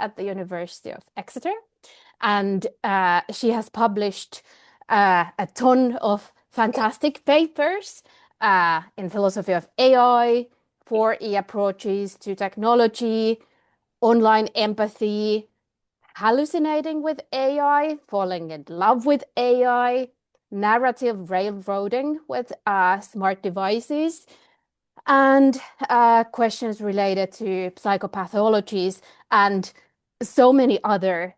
at the University of Exeter, and she has published a ton of fantastic papers in philosophy of AI, 4E approaches to technology, online empathy, hallucinating with AI, falling in love with AI, narrative railroading with smart devices, and questions related to psychopathologies and so many other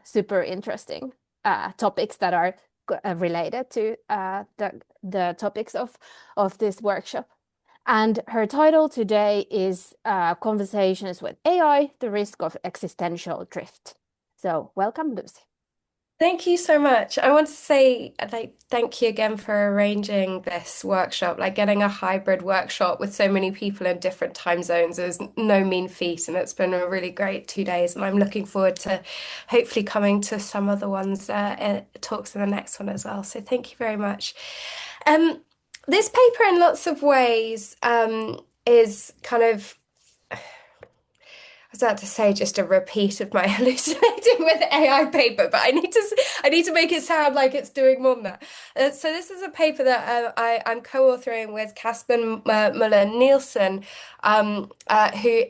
super interesting topics that are related to the topics of this workshop. And her title today is Conversations with AI, the Risk of Existential Drift. So welcome, Lucy. Thank you so much. I want to say, thank you again for arranging this workshop. Like, getting a hybrid workshop with so many people in different time zones is no mean feat, and it's been a really great 2 days. And I'm looking forward to hopefully coming to some other ones, talks in the next one as well. So thank you very much. Um, this paper, in lots of ways, is kind of, was about to say just a repeat of my hallucinating with AI paper, but I need to make it sound like it's doing more than that. So this is a paper that I'm co-authoring with Casper Muller-Nielsen, who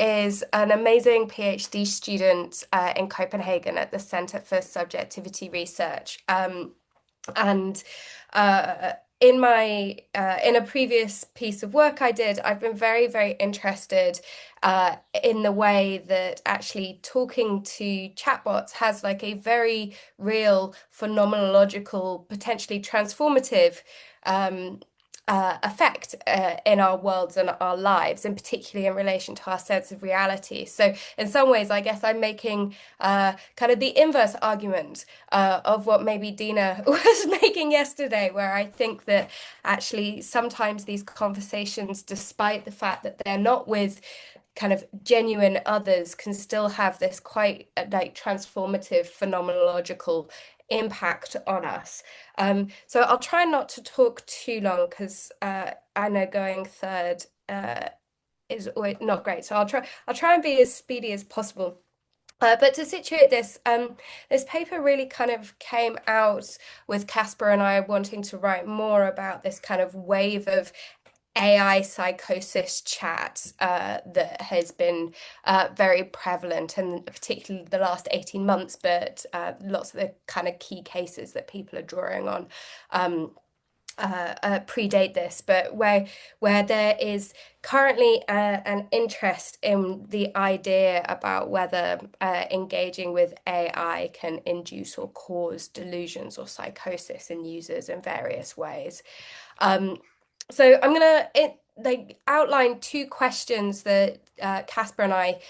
is an amazing PhD student in Copenhagen at the Center for Subjectivity Research. And in my in a previous piece of work I did, I've been very, very interested in the way that actually talking to chatbots has like a very real phenomenological, potentially transformative um, effect in our worlds and our lives, and particularly in relation to our sense of reality. So in some ways, I guess I'm making kind of the inverse argument of what maybe Dina was making yesterday, where I think that actually sometimes these conversations, despite the fact that they're not with kind of genuine others, can still have this quite like transformative phenomenological impact on us. So I'll try not to talk too long because I know going third is always not great. So I'll try and be as speedy as possible. But to situate this, this paper really kind of came out with Casper and I wanting to write more about this kind of wave of AI psychosis chat that has been very prevalent, and particularly the last 18 months, but lots of the kind of key cases that people are drawing on predate this, but where there is currently an interest in the idea about whether engaging with AI can induce or cause delusions or psychosis in users in various ways. So I'm gonna outline two questions that Casper and I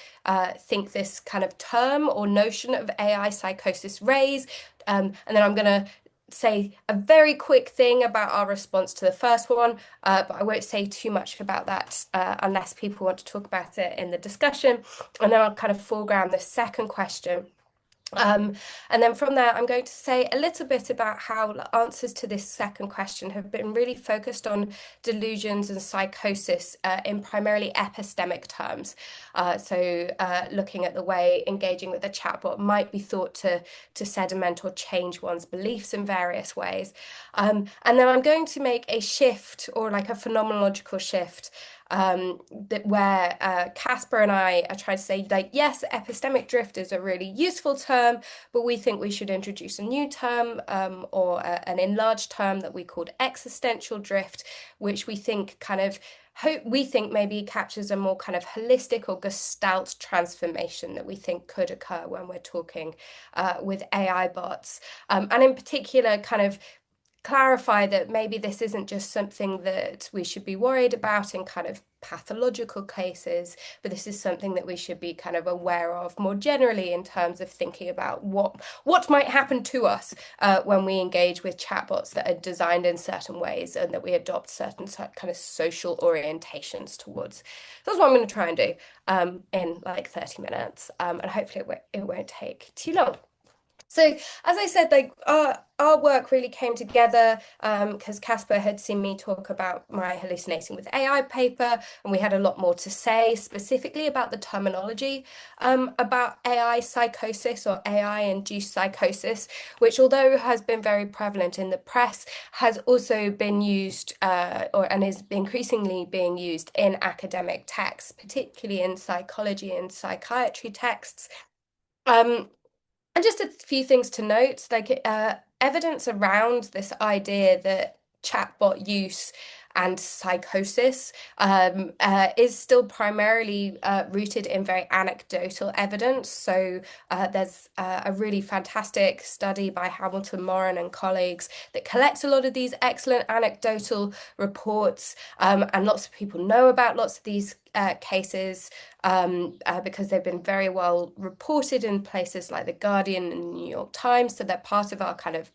think this kind of term or notion of AI psychosis raise, and then I'm gonna say a very quick thing about our response to the first one, but I won't say too much about that unless people want to talk about it in the discussion, and then I'll kind of foreground the second question. And then from there, I'm going to say a little bit about how answers to this second question have been really focused on delusions and psychosis in primarily epistemic terms. Looking at the way engaging with a chatbot might be thought to sediment or change one's beliefs in various ways. And then I'm going to make a shift, or like a phenomenological shift, where Casper and I are trying to say, like, yes, epistemic drift is a really useful term, but we think we should introduce a new term, or an enlarged term that we called existential drift, which we think maybe captures a more kind of holistic or gestalt transformation that we think could occur when we're talking with AI bots, and in particular kind of clarify that maybe this isn't just something that we should be worried about in kind of pathological cases, but this is something that we should be kind of aware of more generally in terms of thinking about what might happen to us when we engage with chatbots that are designed in certain ways and that we adopt certain kind of social orientations towards. So that's what I'm going to try and do in like 30 minutes, and hopefully it won't take too long. So, as I said, like our work really came together because Casper had seen me talk about my hallucinating with AI paper, and we had a lot more to say specifically about the terminology about AI psychosis or AI-induced psychosis, which, although has been very prevalent in the press, has also been used or and is increasingly being used in academic texts, particularly in psychology and psychiatry texts. Um, and just a few things to note, like evidence around this idea that chatbot use and psychosis is still primarily rooted in very anecdotal evidence. So there's a really fantastic study by Hamilton Moran and colleagues that collects a lot of these excellent anecdotal reports, and lots of people know about lots of these cases because they've been very well reported in places like The Guardian and New York Times. So they're part of our kind of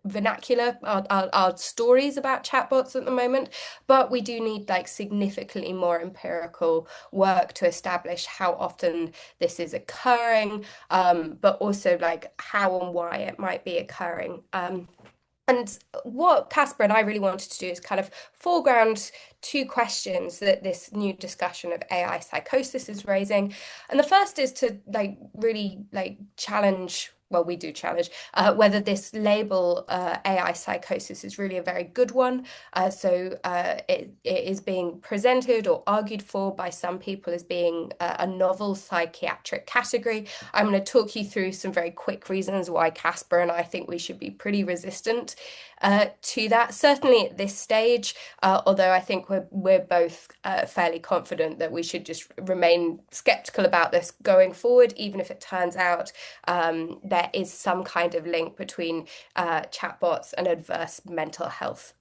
vernacular, our stories about chatbots at the moment. But we do need like significantly more empirical work to establish how often this is occurring, but also like how and why it might be occurring. And what Casper and I really wanted to do is kind of foreground two questions that this new discussion of AI psychosis is raising. And the first is to like really like challenge, well, we do challenge whether this label AI psychosis is really a very good one. It is being presented or argued for by some people as being a novel psychiatric category. I'm going to talk you through some very quick reasons why Casper and I think we should be pretty resistant to that. Certainly at this stage, although I think we're both fairly confident that we should just remain skeptical about this going forward, even if it turns out there is some kind of link between chatbots and adverse mental health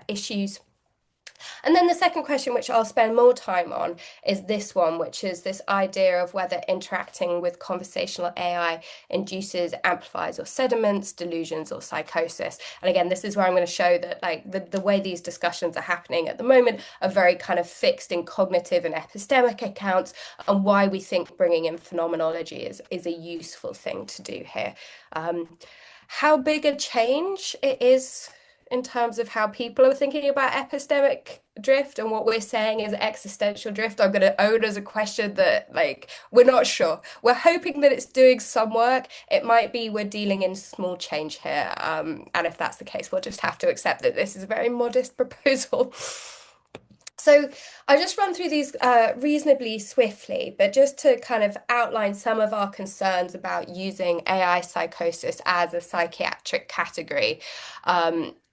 issues. And then the second question, which I'll spend more time on, is this one, which is this idea of whether interacting with conversational AI induces, amplifies, or sediments, delusions, or psychosis. And again, this is where I'm going to show that like the way these discussions are happening at the moment are very kind of fixed in cognitive and epistemic accounts, and why we think bringing in phenomenology is a useful thing to do here. How big a change it is in terms of how people are thinking about epistemic drift and what we're saying is existential drift, I'm going to own as a question that, like, we're not sure. We're hoping that it's doing some work. It might be we're dealing in small change here. And if that's the case, we'll just have to accept that this is a very modest proposal. So I'll just run through these reasonably swiftly, but just to kind of outline some of our concerns about using AI psychosis as a psychiatric category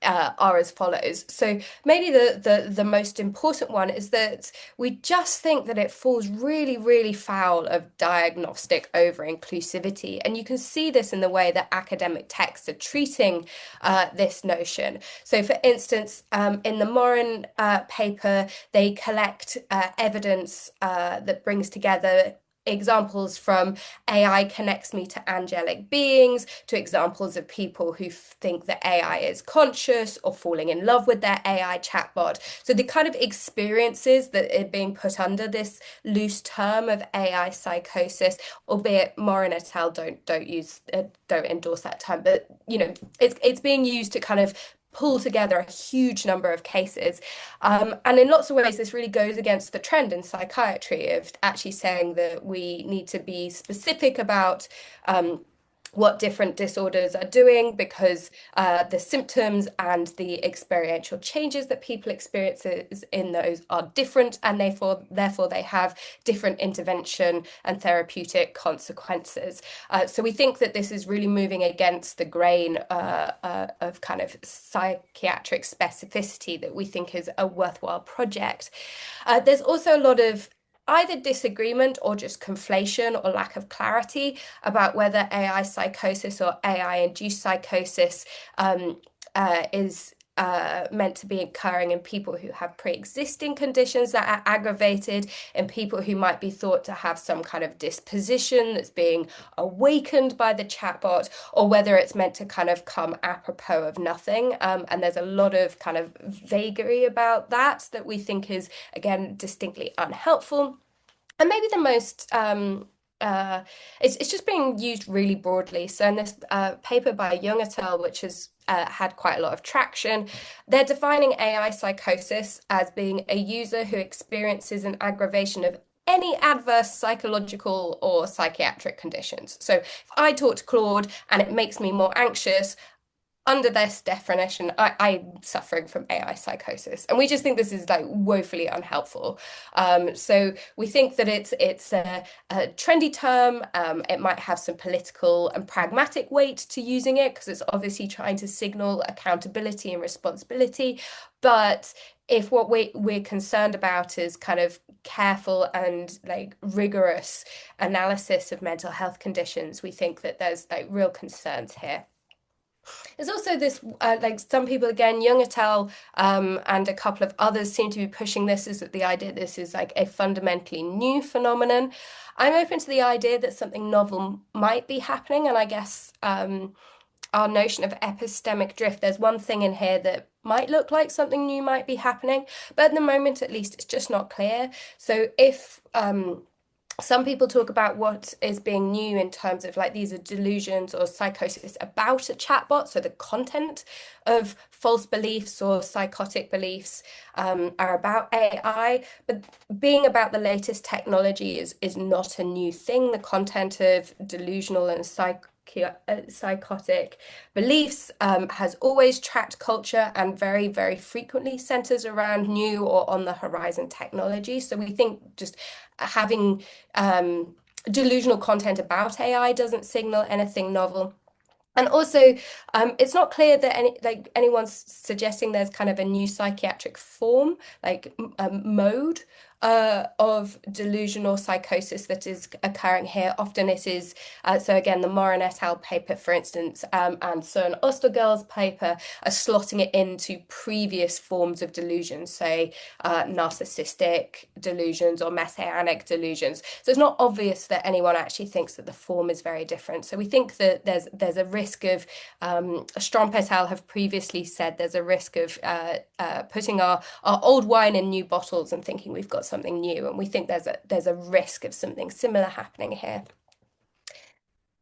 are as follows. So maybe the most important one is that we just think that it falls really, really foul of diagnostic over-inclusivity. And you can see this in the way that academic texts are treating this notion. So for instance, in the Moran paper, they collect evidence that brings together examples from AI connects me to angelic beings, to examples of people who think that AI is conscious or falling in love with their AI chatbot. So the kind of experiences that are being put under this loose term of AI psychosis, albeit Moran et al. Don't endorse that term, but you know it's being used to kind of pull together a huge number of cases. And in lots of ways, this really goes against the trend in psychiatry of actually saying that we need to be specific about what different disorders are doing because the symptoms and the experiential changes that people experience in those are different, and therefore they have different intervention and therapeutic consequences. So we think that this is really moving against the grain of kind of psychiatric specificity that we think is a worthwhile project. There's also a lot of either disagreement or just conflation or lack of clarity about whether AI psychosis or AI-induced psychosis is meant to be occurring in people who have pre-existing conditions that are aggravated, in people who might be thought to have some kind of disposition that's being awakened by the chatbot, or whether it's meant to kind of come apropos of nothing. And there's a lot of kind of vagary about that we think is, again, distinctly unhelpful. And maybe the most uh, it's just being used really broadly. So in this paper by Young et al., which has had quite a lot of traction, they're defining AI psychosis as being a user who experiences an aggravation of any adverse psychological or psychiatric conditions. So if I talk to Claude and it makes me more anxious, under this definition, I'm suffering from AI psychosis, and we just think this is like woefully unhelpful. So we think that it's a trendy term. It might have some political and pragmatic weight to using it because it's obviously trying to signal accountability and responsibility. But if what we're concerned about is kind of careful and like rigorous analysis of mental health conditions, we think that there's like real concerns here. There's also this, like some people, again, Young et al. And a couple of others seem to be pushing this, is that the idea this is like a fundamentally new phenomenon. I'm open to the idea that something novel might be happening, and I guess our notion of epistemic drift, there's one thing in here that might look like something new might be happening, but at the moment, at least, it's just not clear. So if some people talk about what is being new in terms of like these are delusions or psychosis about a chatbot. So the content of false beliefs or psychotic beliefs are about AI, but being about the latest technology is not a new thing. The content of delusional and psychotic beliefs has always tracked culture and very, very frequently centers around new or on the horizon technology. So we think just having delusional content about AI doesn't signal anything novel. And also, it's not clear that anyone's suggesting there's kind of a new psychiatric form, like mode of delusional psychosis that is occurring here. Often it is, so again, the Morin et al. Paper, for instance, and so an Osler girls paper are slotting it into previous forms of delusion, say narcissistic delusions or messianic delusions. So it's not obvious that anyone actually thinks that the form is very different. So we think that there's a risk of, Stromp et al. Have previously said there's a risk of putting our old wine in new bottles and thinking we've got something new. And we think there's a risk of something similar happening here.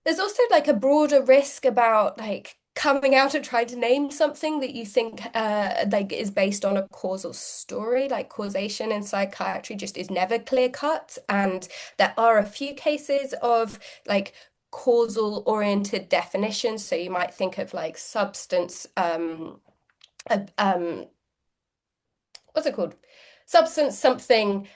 There's also like a broader risk about like coming out and trying to name something that you think like is based on a causal story. Like causation in psychiatry just is never clear cut, and there are a few cases of like causal oriented definitions. So you might think of like substance uh, um what's it called? Substance something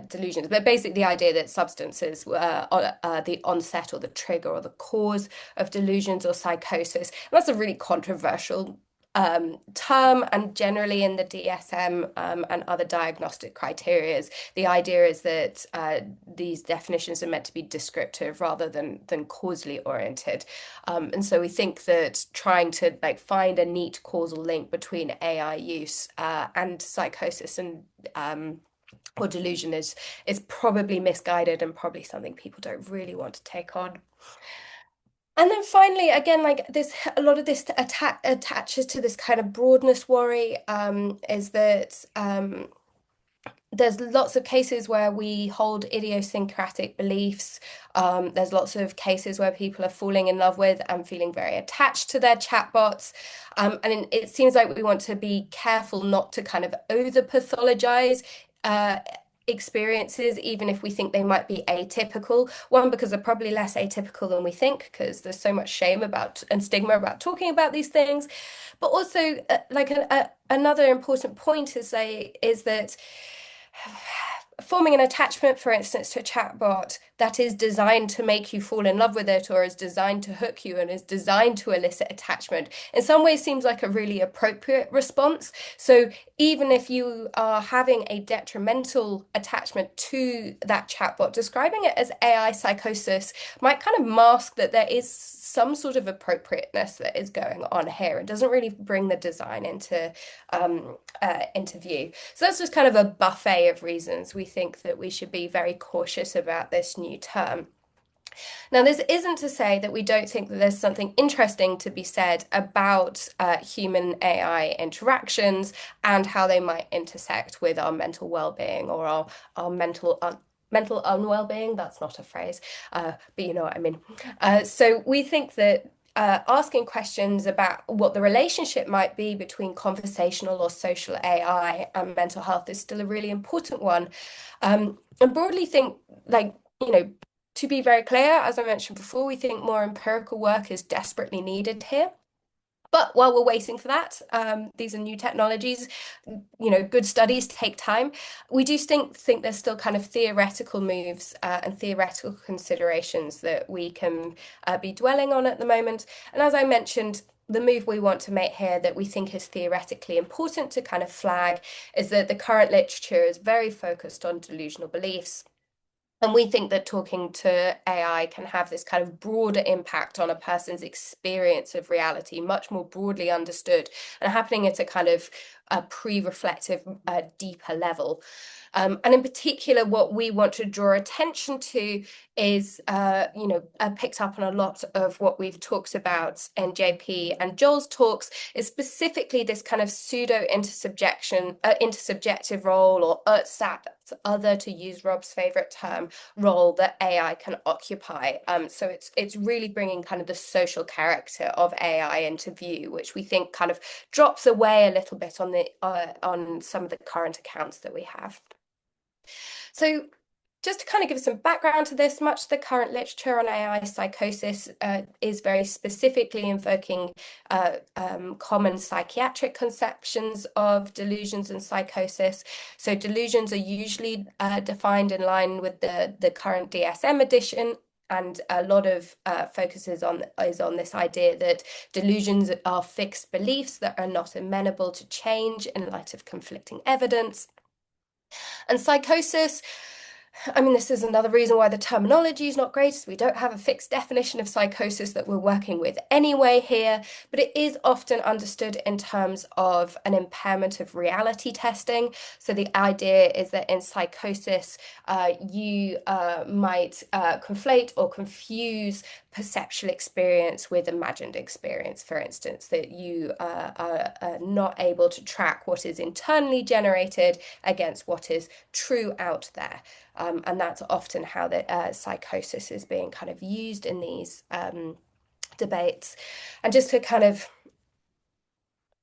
delusions, but basically the idea that substances are the onset or the trigger or the cause of delusions or psychosis. And that's a really controversial term, and generally in the DSM and other diagnostic criterias, the idea is that these definitions are meant to be descriptive rather than causally oriented. And so we think that trying to like find a neat causal link between AI use and psychosis and or delusion is probably misguided and probably something people don't really want to take on. And then finally, again, like this, a lot of this attaches to this kind of broadness worry, is that there's lots of cases where we hold idiosyncratic beliefs. There's lots of cases where people are falling in love with and feeling very attached to their chatbots. And it seems like we want to be careful not to kind of over pathologize experiences, even if we think they might be atypical. One, because they're probably less atypical than we think, because there's so much shame about and stigma about talking about these things. But also, another important point to say is that forming an attachment, for instance, to a chatbot that is designed to make you fall in love with it or is designed to hook you and is designed to elicit attachment, in some ways seems like a really appropriate response. So even if you are having a detrimental attachment to that chatbot, describing it as AI psychosis might kind of mask that there is some sort of appropriateness that is going on here. It doesn't really bring the design into view. So that's just kind of a buffet of reasons we think that we should be very cautious about this new term. Now, this isn't to say that we don't think that there's something interesting to be said about human AI interactions and how they might intersect with our mental well-being or our mental mental unwell-being. That's not a phrase, but you know what I mean. So we think that asking questions about what the relationship might be between conversational or social AI and mental health is still a really important one. And broadly think like, you know, to be very clear, as I mentioned before, we think more empirical work is desperately needed here. But while we're waiting for that, these are new technologies. You know, good studies take time. We do think there's still kind of theoretical moves and theoretical considerations that we can be dwelling on at the moment. And as I mentioned, the move we want to make here that we think is theoretically important to kind of flag is that the current literature is very focused on delusional beliefs. And we think that talking to AI can have this kind of broader impact on a person's experience of reality, much more broadly understood and happening at a kind of a pre-reflective, deeper level. And in particular, what we want to draw attention to is, picked up on a lot of what we've talked about in JP and Joel's talks, is specifically this kind of pseudo intersubjective role, or UTSAP, other, to use Rob's favorite term, role that AI can occupy. So it's really bringing kind of the social character of AI into view, which we think kind of drops away a little bit on some of the current accounts that we have. So just to kind of give some background to this, much of the current literature on AI psychosis is very specifically invoking common psychiatric conceptions of delusions and psychosis. So delusions are usually defined in line with the current DSM edition. And a lot of focus is on this idea that delusions are fixed beliefs that are not amenable to change in light of conflicting evidence. And psychosis, I mean, this is another reason why the terminology is not great, is we don't have a fixed definition of psychosis that we're working with anyway here, but it is often understood in terms of an impairment of reality testing. So the idea is that in psychosis, you might conflate or confuse perceptual experience with imagined experience, for instance, that you are not able to track what is internally generated against what is true out there. And that's often how the psychosis is being kind of used in these debates. And just to kind of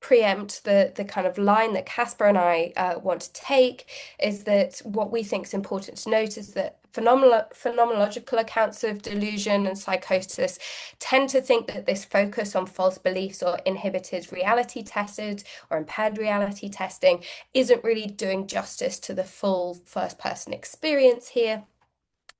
preempt the kind of line that Casper and I want to take, is that what we think is important to note is that phenomenological accounts of delusion and psychosis tend to think that this focus on false beliefs or inhibited reality tested or impaired reality testing isn't really doing justice to the full first-person experience here.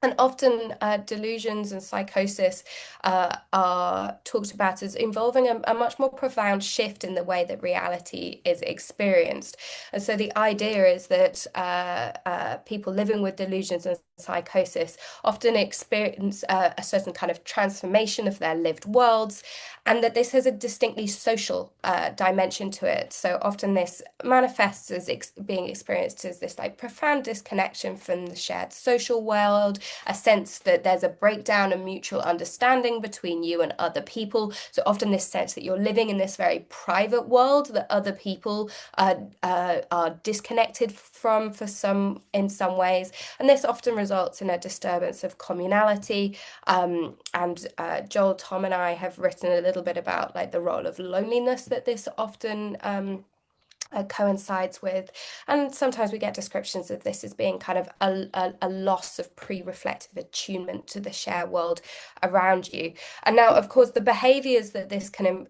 And often delusions and psychosis are talked about as involving a much more profound shift in the way that reality is experienced. And so the idea is that people living with delusions and psychosis often experience a certain kind of transformation of their lived worlds, and that this has a distinctly social dimension to it. So often this manifests as being experienced as this like profound disconnection from the shared social world, a sense that there's a breakdown in mutual understanding between you and other people. So often this sense that you're living in this very private world that other people are disconnected from in some ways. And this often results in a disturbance of communality. And Joel, Tom, and I have written a little bit about like the role of loneliness that this often coincides with. And sometimes we get descriptions of this as being kind of a loss of pre-reflective attunement to the shared world around you. And now, of course, the behaviors that this can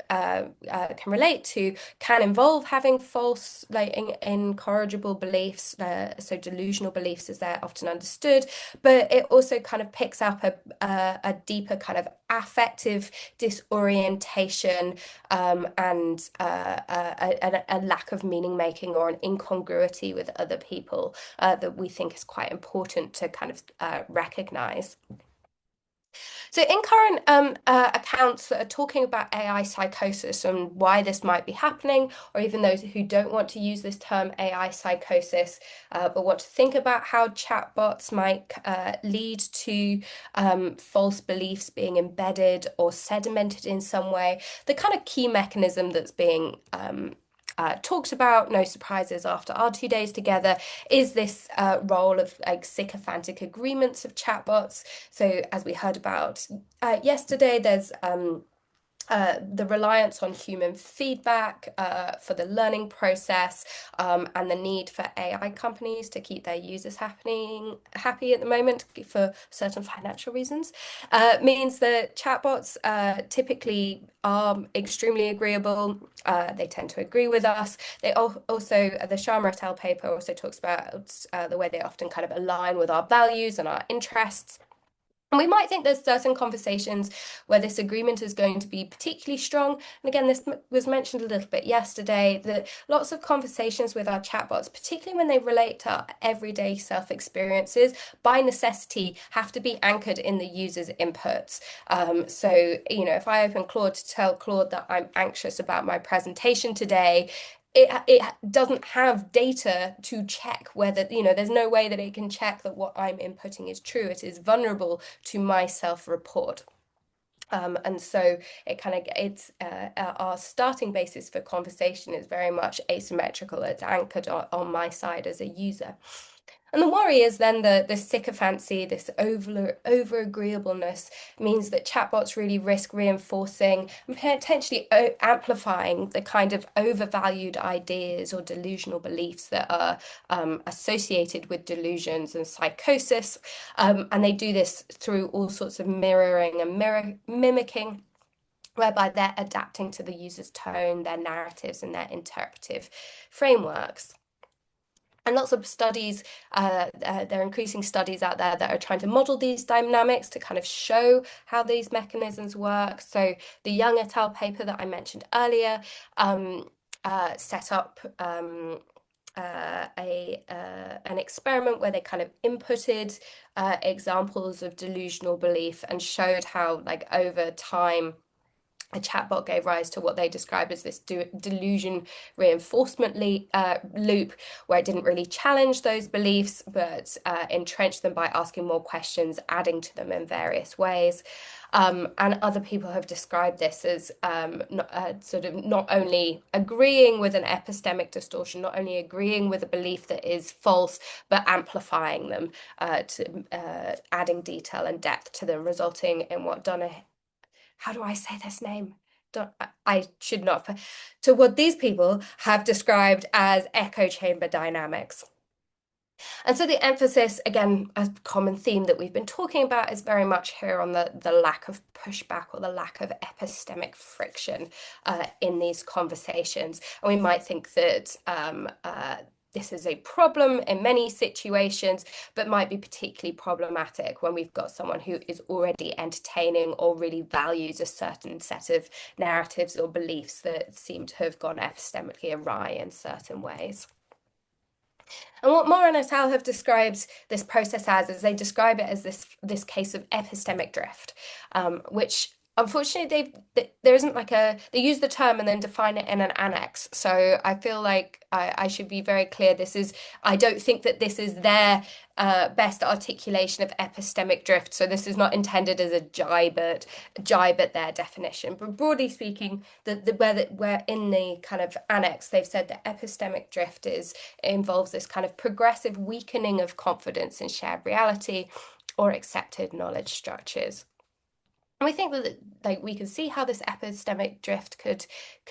relate to can involve having false, like incorrigible beliefs, so delusional beliefs as they're often understood, but it also kind of picks up a deeper kind of affective disorientation, and a lack of meaning making or an incongruity with other people that we think is quite important to kind of recognize. So in current accounts that are talking about AI psychosis and why this might be happening, or even those who don't want to use this term AI psychosis, but want to think about how chatbots might lead to false beliefs being embedded or sedimented in some way, the kind of key mechanism that's being talked about. No surprises after our 2 days together is this role of like sycophantic agreements of chatbots. So as we heard about yesterday, there's the reliance on human feedback for the learning process, and the need for AI companies to keep their users happy at the moment for certain financial reasons, means that chatbots typically are extremely agreeable. They tend to agree with us. They also, the Sharma et al. Paper also talks about the way they often kind of align with our values and our interests. And we might think there's certain conversations where this agreement is going to be particularly strong. And again, this was mentioned a little bit yesterday, that lots of conversations with our chatbots, particularly when they relate to our everyday self-experiences, by necessity have to be anchored in the user's inputs. So, if I open Claude to tell Claude that I'm anxious about my presentation today, it doesn't have data to check whether, there's no way that it can check that what I'm inputting is true. It is vulnerable to my self-report. And so it's our starting basis for conversation is very much asymmetrical. It's anchored on my side as a user. And the worry is then the sycophancy, this over agreeableness means that chatbots really risk reinforcing and potentially amplifying the kind of overvalued ideas or delusional beliefs that are associated with delusions and psychosis. And they do this through all sorts of mirroring and mimicking, whereby they're adapting to the user's tone, their narratives, and their interpretive frameworks. And lots of studies, there are increasing studies out there that are trying to model these dynamics to kind of show how these mechanisms work. So the Young et al. Paper that I mentioned earlier set up an experiment where they kind of inputted examples of delusional belief and showed how, like, over time, a chatbot gave rise to what they described as this delusion reinforcement loop, where it didn't really challenge those beliefs, but entrenched them by asking more questions, adding to them in various ways. And other people have described this as sort of not only agreeing with an epistemic distortion, not only agreeing with a belief that is false, but amplifying them, adding detail and depth to them, resulting in what Donna, how do I say this name? I should not. To what these people have described as echo chamber dynamics. And so the emphasis, again, a common theme that we've been talking about, is very much here on the lack of pushback or the lack of epistemic friction in these conversations. And we might think that this is a problem in many situations, but might be particularly problematic when we've got someone who is already entertaining or really values a certain set of narratives or beliefs that seem to have gone epistemically awry in certain ways. And what Moore and al. Have described this process as is they describe it as this case of epistemic drift, which unfortunately there isn't like they use the term and then define it in an annex. So I feel like I should be very clear. I don't think that this is their best articulation of epistemic drift. So this is not intended as a jibe at their definition. But broadly speaking, where in the kind of annex they've said that epistemic drift involves this kind of progressive weakening of confidence in shared reality or accepted knowledge structures. And we think that, like, we can see how this epistemic drift could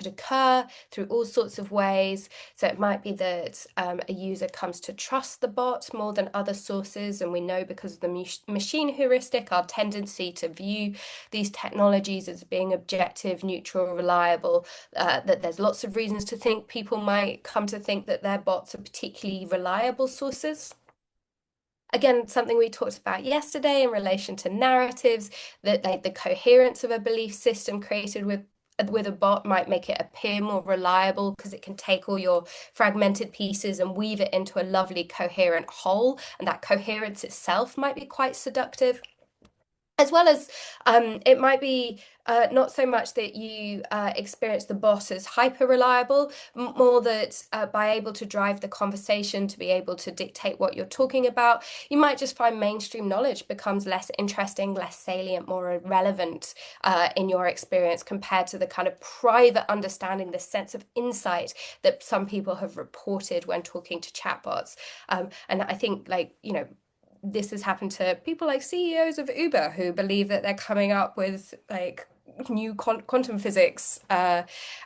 occur through all sorts of ways. So it might be that a user comes to trust the bot more than other sources, and we know because of the machine heuristic, our tendency to view these technologies as being objective, neutral, reliable, that there's lots of reasons to think people might come to think that their bots are particularly reliable sources. Again, something we talked about yesterday in relation to narratives, that like the coherence of a belief system created with a bot might make it appear more reliable because it can take all your fragmented pieces and weave it into a lovely coherent whole, and that coherence itself might be quite seductive. As well as it might be not so much that you experience the boss as hyper reliable, more that by able to drive the conversation, to be able to dictate what you're talking about, you might just find mainstream knowledge becomes less interesting, less salient, more relevant in your experience compared to the kind of private understanding, the sense of insight that some people have reported when talking to chatbots. And I think, like, this has happened to people like CEOs of Uber who believe that they're coming up with like new quantum physics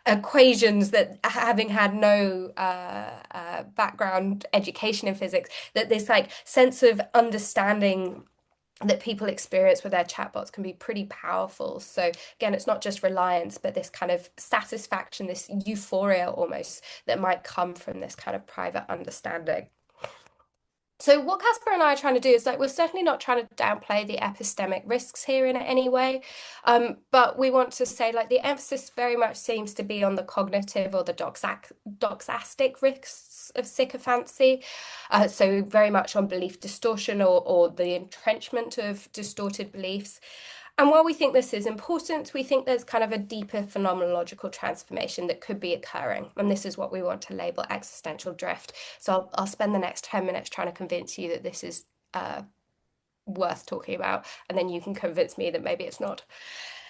equations that, having had no background education in physics, that this like sense of understanding that people experience with their chatbots can be pretty powerful. So again, it's not just reliance, but this kind of satisfaction, this euphoria almost that might come from this kind of private understanding. So what Casper and I are trying to do is like we're certainly not trying to downplay the epistemic risks here in any way, but we want to say like the emphasis very much seems to be on the cognitive or the doxastic risks of sycophancy. So very much on belief distortion or the entrenchment of distorted beliefs. And while we think this is important, we think there's kind of a deeper phenomenological transformation that could be occurring. And this is what we want to label existential drift. So I'll spend the next 10 minutes trying to convince you that this is worth talking about, and then you can convince me that maybe it's not.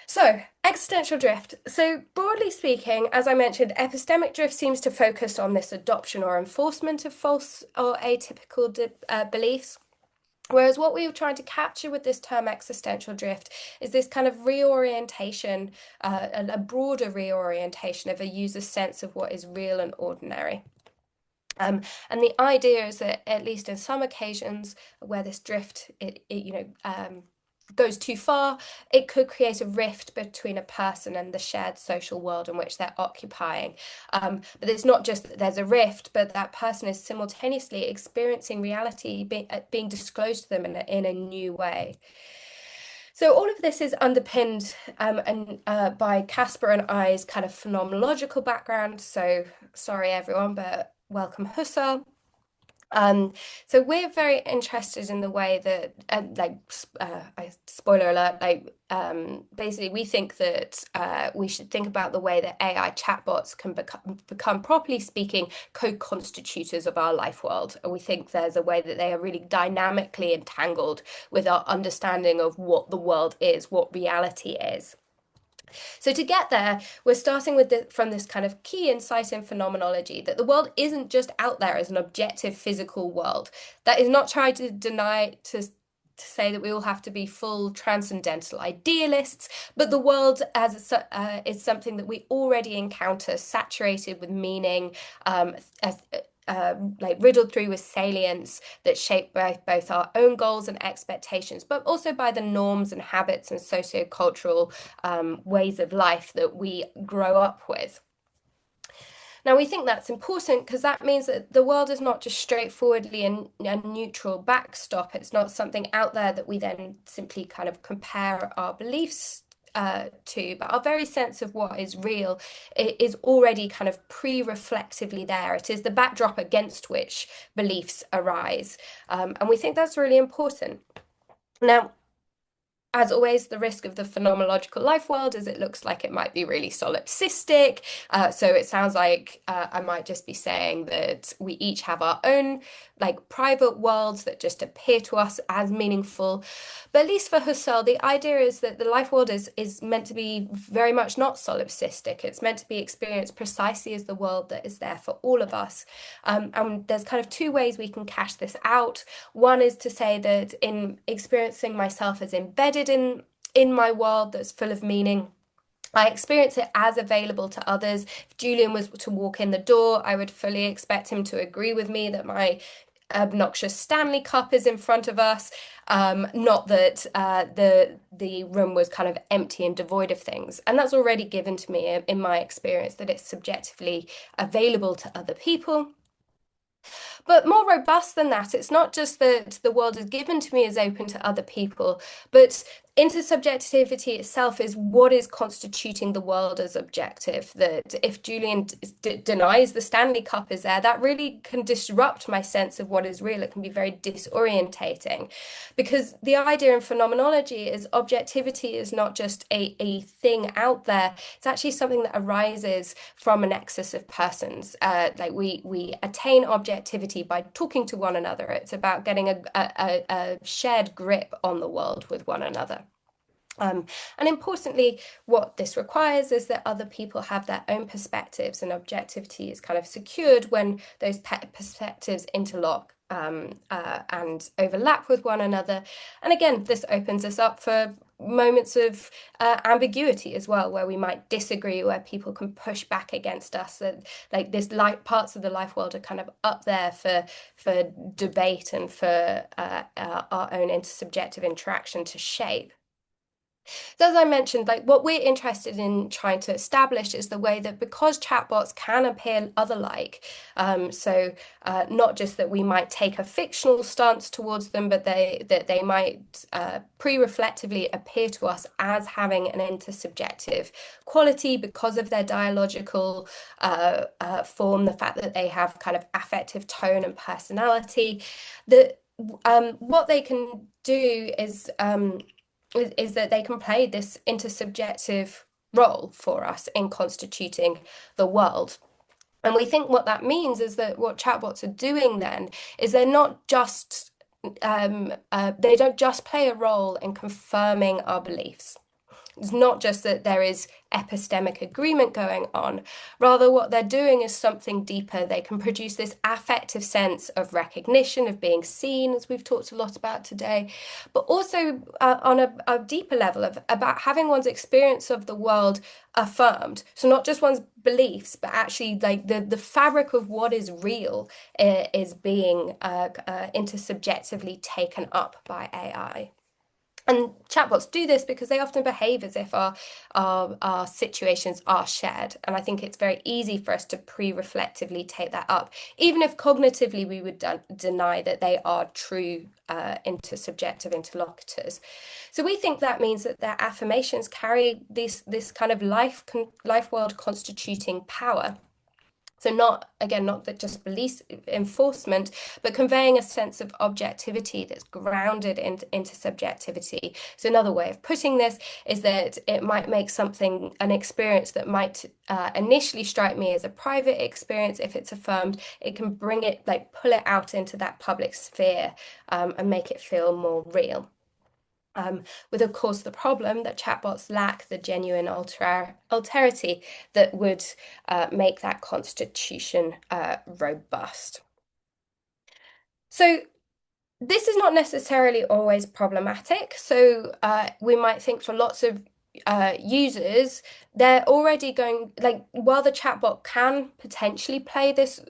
So, existential drift. So, broadly speaking, as I mentioned, epistemic drift seems to focus on this adoption or enforcement of false or atypical beliefs. Whereas what we were trying to capture with this term existential drift is this kind of reorientation, a broader reorientation of a user's sense of what is real and ordinary. And the idea is that, at least in some occasions where this drift goes too far, it could create a rift between a person and the shared social world in which they're occupying. But it's not just that there's a rift, but that person is simultaneously experiencing reality being disclosed to them in a new way. So all of this is underpinned by Casper and I's kind of phenomenological background. So sorry everyone, but welcome Husserl. Um, so we're very interested in the way that, spoiler alert, basically we think that we should think about the way that AI chatbots can become, properly speaking, co-constitutors of our life world. And we think there's a way that they are really dynamically entangled with our understanding of what the world is, what reality is. So to get there, we're starting with from this kind of key insight in phenomenology that the world isn't just out there as an objective physical world. That is not trying to deny to say that we all have to be full transcendental idealists, but the world as is something that we already encounter, saturated with meaning, like riddled through with salience that shape both our own goals and expectations, but also by the norms and habits and sociocultural ways of life that we grow up with. Now, we think that's important because that means that the world is not just straightforwardly a neutral backstop. It's not something out there that we then simply kind of compare our beliefs to, but our very sense of what is real is already kind of pre-reflexively there. It is the backdrop against which beliefs arise. And we think that's really important. Now, as always, the risk of the phenomenological life world is it looks like it might be really solipsistic. So it sounds like I might just be saying that we each have our own like private worlds that just appear to us as meaningful. But at least for Husserl, the idea is that the life world is meant to be very much not solipsistic. It's meant to be experienced precisely as the world that is there for all of us. And there's kind of two ways we can cash this out. One is to say that in experiencing myself as embedded in my world that's full of meaning, I experience it as available to others. If Julian was to walk in the door, I would fully expect him to agree with me that my obnoxious Stanley Cup is in front of us, not that the room was kind of empty and devoid of things. And that's already given to me in my experience that it's subjectively available to other people. But more robust than that, it's not just that the world is given to me as open to other people, but intersubjectivity itself is what is constituting the world as objective. That if Julian denies the Stanley Cup is there, that really can disrupt my sense of what is real. It can be very disorientating because the idea in phenomenology is objectivity is not just a thing out there. It's actually something that arises from a nexus of persons. Like we attain objectivity by talking to one another. It's about getting a shared grip on the world with one another. And importantly, what this requires is that other people have their own perspectives, and objectivity is kind of secured when those perspectives interlock and overlap with one another. And again, this opens us up for moments of ambiguity as well, where we might disagree, where people can push back against us. That like this light parts of the life world are kind of up there for debate and for our own intersubjective interaction to shape. So as I mentioned, like what we're interested in trying to establish is the way that because chatbots can appear other-like, not just that we might take a fictional stance towards them, but that they might pre-reflectively appear to us as having an intersubjective quality because of their dialogical form, the fact that they have kind of affective tone and personality, that what they can do is that they can play this intersubjective role for us in constituting the world. And we think what that means is that what chatbots are doing then is they're not just they don't just play a role in confirming our beliefs. It's not just that there is epistemic agreement going on. Rather, what they're doing is something deeper. They can produce this affective sense of recognition, of being seen, as we've talked a lot about today, but also on a deeper level of about having one's experience of the world affirmed. So not just one's beliefs, but actually like the fabric of what is real is being intersubjectively taken up by AI. And chatbots do this because they often behave as if our situations are shared. And I think it's very easy for us to pre-reflectively take that up, even if cognitively we would deny that they are true intersubjective interlocutors. So we think that means that their affirmations carry this kind of life world constituting power. So not, again, not that just police enforcement, but conveying a sense of objectivity that's grounded into subjectivity. So another way of putting this is that it might make something, an experience that might initially strike me as a private experience, if it's affirmed, it can bring it, like pull it out into that public sphere and make it feel more real. With, of course, the problem that chatbots lack the genuine alterity that would make that constitution robust. So this is not necessarily always problematic. So we might think for lots of users, they're already going, like, while the chatbot can potentially play this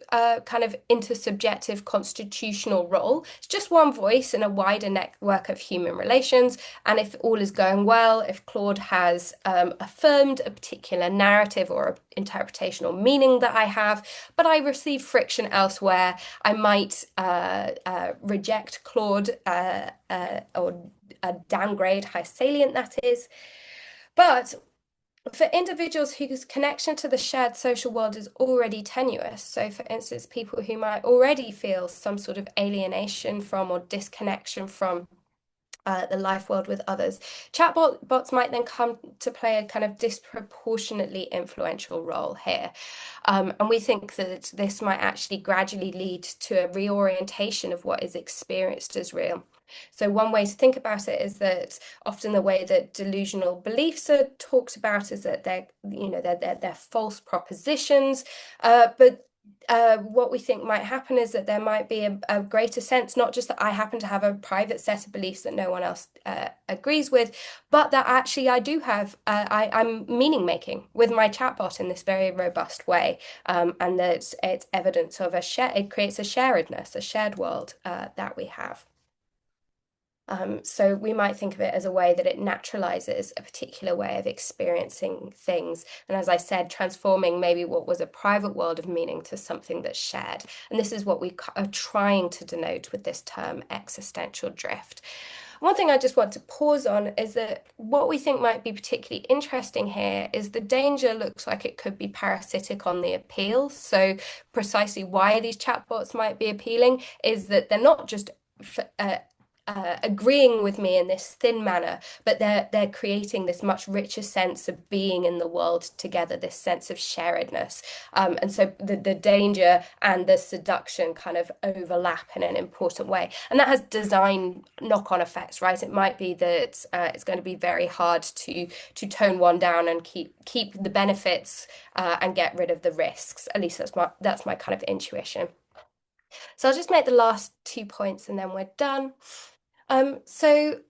kind of intersubjective constitutional role, it's just one voice in a wider network of human relations. And if all is going well, if Claude has affirmed a particular narrative or interpretation or meaning that I have, but I receive friction elsewhere, I might reject Claude or downgrade how salient that is. But for individuals whose connection to the shared social world is already tenuous, so for instance, people who might already feel some sort of alienation from or disconnection from the life world with others, chatbots might then come to play a kind of disproportionately influential role here. And we think that this might actually gradually lead to a reorientation of what is experienced as real. So one way to think about it is that often the way that delusional beliefs are talked about is that they're false propositions, but what we think might happen is that there might be a greater sense, not just that I happen to have a private set of beliefs that no one else agrees with, but that actually I do have, I'm meaning making with my chatbot in this very robust way, and that it's evidence of it creates a sharedness, a shared world that we have. So we might think of it as a way that it naturalizes a particular way of experiencing things. And as I said, transforming maybe what was a private world of meaning to something that's shared. And this is what we are trying to denote with this term existential drift. One thing I just want to pause on is that what we think might be particularly interesting here is the danger looks like it could be parasitic on the appeal. So, precisely why these chatbots might be appealing is that they're not just agreeing with me in this thin manner, but they're creating this much richer sense of being in the world together, this sense of sharedness. And so the danger and the seduction kind of overlap in an important way. And that has design knock-on effects, right? It might be that it's going to be very hard to tone one down and keep the benefits and get rid of the risks. At least that's my kind of intuition. So I'll just make the last 2 points and then we're done. So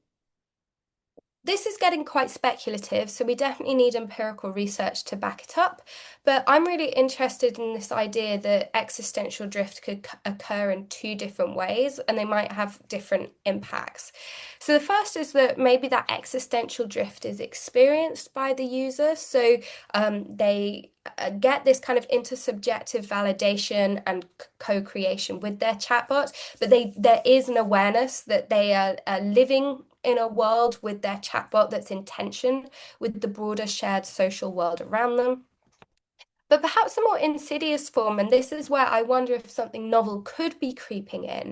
this is getting quite speculative, so we definitely need empirical research to back it up. But I'm really interested in this idea that existential drift could occur in two different ways, and they might have different impacts. So the first is that maybe that existential drift is experienced by the user. So they get this kind of intersubjective validation and co-creation with their chatbot, but there is an awareness that they are living in a world with their chatbot that's in tension with the broader shared social world around them. But perhaps a more insidious form, and this is where I wonder if something novel could be creeping in,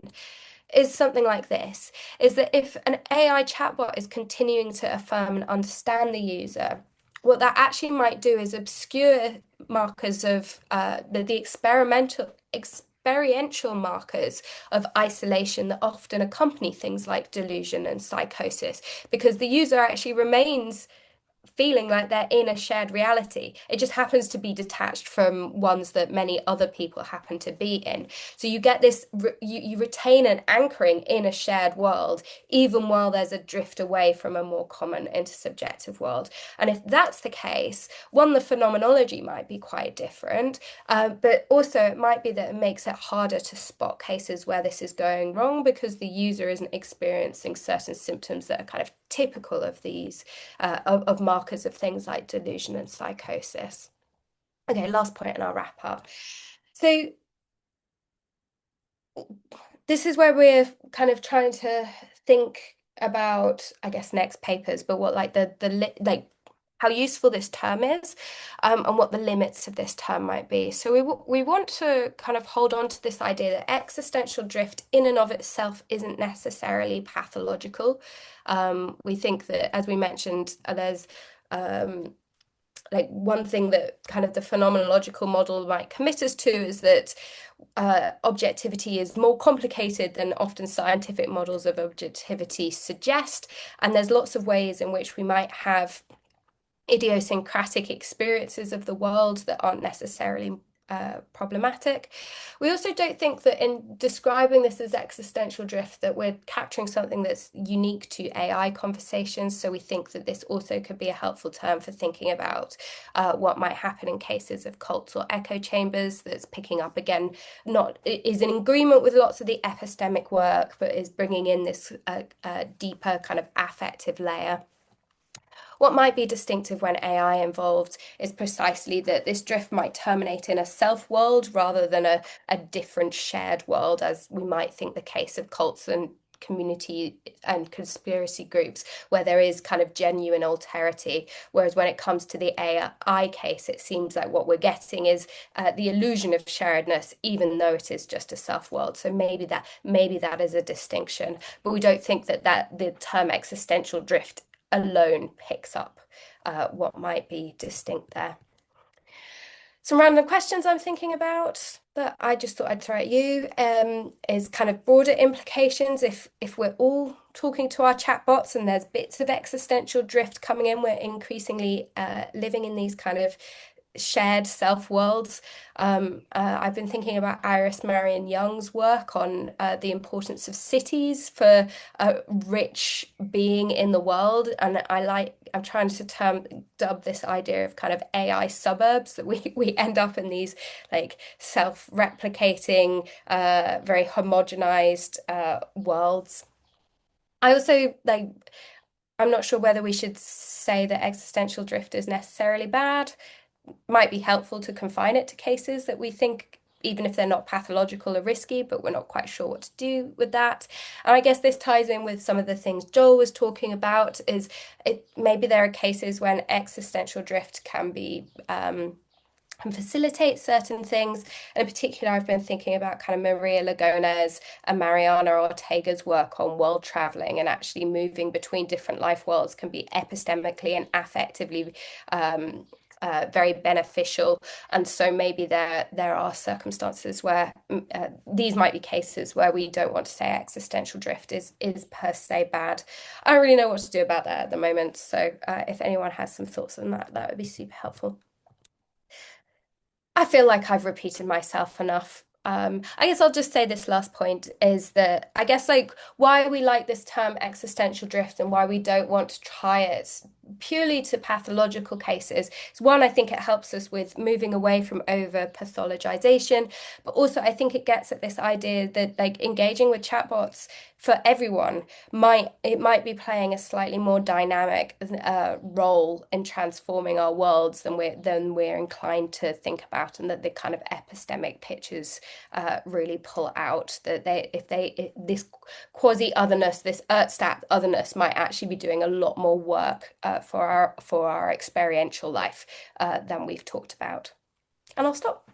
is something like this, is that if an AI chatbot is continuing to affirm and understand the user, what that actually might do is obscure markers of the experiential markers of isolation that often accompany things like delusion and psychosis, because the user actually remains feeling like they're in a shared reality. It just happens to be detached from ones that many other people happen to be in. So you get this, you retain an anchoring in a shared world, even while there's a drift away from a more common intersubjective world. And if that's the case, one, the phenomenology might be quite different, but also it might be that it makes it harder to spot cases where this is going wrong because the user isn't experiencing certain symptoms that are kind of typical of these of markers of things like delusion and psychosis. Okay, last point and I'll wrap up. So this is where we're kind of trying to think about, I guess, next papers, but what like like how useful this term is, and what the limits of this term might be. So we want to kind of hold on to this idea that existential drift in and of itself isn't necessarily pathological. We think that, as we mentioned, there's like one thing that kind of the phenomenological model might commit us to is that objectivity is more complicated than often scientific models of objectivity suggest. And there's lots of ways in which we might have idiosyncratic experiences of the world that aren't necessarily problematic. We also don't think that in describing this as existential drift that we're capturing something that's unique to AI conversations. So we think that this also could be a helpful term for thinking about what might happen in cases of cults or echo chambers. That's picking up again, not is in agreement with lots of the epistemic work, but is bringing in this deeper kind of affective layer. What might be distinctive when AI involved is precisely that this drift might terminate in a self world rather than a different shared world, as we might think the case of cults and community and conspiracy groups, where there is kind of genuine alterity. Whereas when it comes to the AI case, it seems like what we're getting is the illusion of sharedness, even though it is just a self world. So maybe that is a distinction, but we don't think that the term existential drift alone picks up what might be distinct there. Some random questions I'm thinking about that I just thought I'd throw at you is kind of broader implications. If we're all talking to our chatbots and there's bits of existential drift coming in, we're increasingly living in these kind of shared self worlds. I've been thinking about Iris Marion Young's work on the importance of cities for rich being in the world, and I'm trying to dub this idea of kind of AI suburbs that we end up in these like self-replicating, very homogenized worlds. I also like. I'm not sure whether we should say that existential drift is necessarily bad. Might be helpful to confine it to cases that we think even if they're not pathological or risky, but we're not quite sure what to do with that. And I guess this ties in with some of the things Joel was talking about, is maybe there are cases when existential drift can facilitate certain things. And in particular, I've been thinking about kind of Maria Lugones and Mariana Ortega's work on world traveling, and actually moving between different life worlds can be epistemically and affectively very beneficial. And so maybe there are circumstances where these might be cases where we don't want to say existential drift is per se bad. I don't really know what to do about that at the moment. So if anyone has some thoughts on that, that would be super helpful. I feel like I've repeated myself enough. I guess I'll just say this last point is that I guess like why we like this term existential drift and why we don't want to try it purely to pathological cases. Is one, I think it helps us with moving away from over pathologization, but also I think it gets at this idea that like engaging with chatbots for everyone might be playing a slightly more dynamic role in transforming our worlds than we're inclined to think about, and that the kind of epistemic pictures really pull out that if this quasi otherness, this Ertstat otherness, might actually be doing a lot more work for our experiential life than we've talked about. And I'll stop.